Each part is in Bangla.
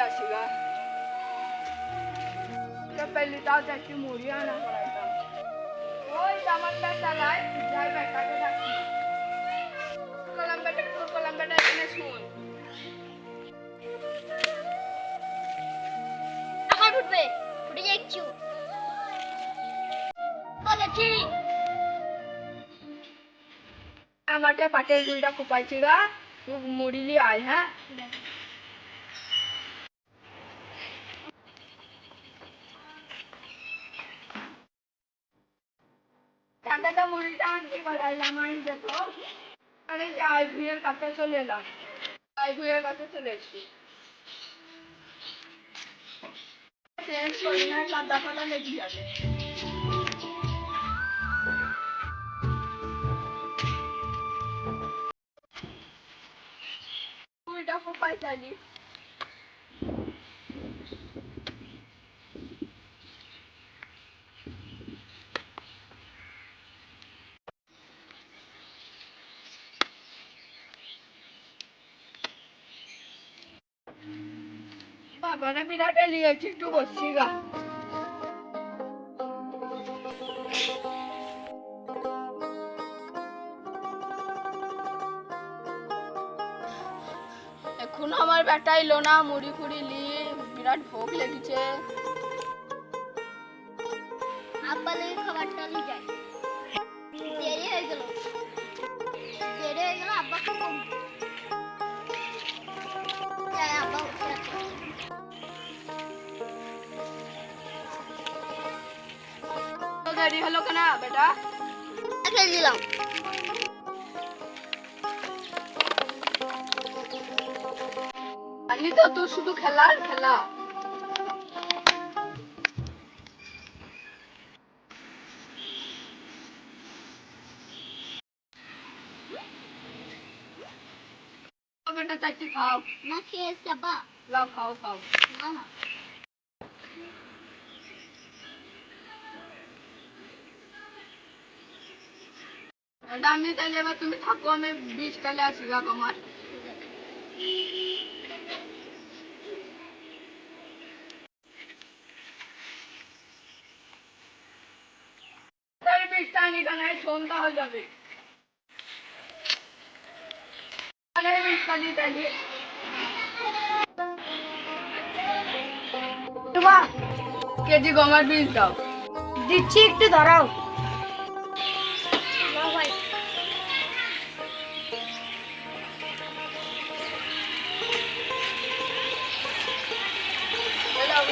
আসিগা पहले तो चाची मुड़िया ना पड़ाता ओए दामन बेटा लाई जाए बेटा के डाकी कलम बेटा इतने सुन আমার উঠবে উঠে যাচ্ছি বলেছি আমাকে পাটের গুলটা কোপাইছিগা মুড়িলি আয় হ্যাঁ টাকাটা মুড়িটা আনতে পারলাম আমি দেখো আরে আই ভুইয়ের কাছে চলে এলাম আই ভুইয়ের কাছে চলে এসেছি চেঞ্জ করি না কাদা ফাদা লেগে যাবে গুলটা কোপাই চালি বাবারে বিরাট লিয়েছি একটু বসছি গা এখন আমার বেটা এলো না মুড়ি ফুড়ি লি বিরাট ভোগ লেগেছে আব্বা লেগে খাবারটা নিয়ে যায় দেরি হয়ে গেল আব্বা খুব কম যায় আব্বা দেরি হলো কেন বেটা খেয়ে দিলাম আমি তো তোর শুধু খেলা আর খেলা বেটা চাইতে খাও না খেয়েছি আব্বা লাও খাও খাও না না আমি তাহলে এবার তুমি থাকো আমি বিষ কালে আসি গা কমার বিষটা আনি কেন সন্ধ্যা হয়ে যাবে বিষটা দিই তাহলে কেজি গমার বীজ দাও দিচ্ছি একটু দাঁড়াও ভাই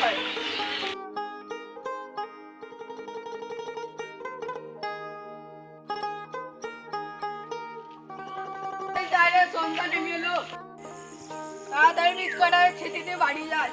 ভাই সন্ধ্যা নেমে এলো তাড়াতাড়ি বীজ কটা ছেটে দিয়ে বাড়ি যায়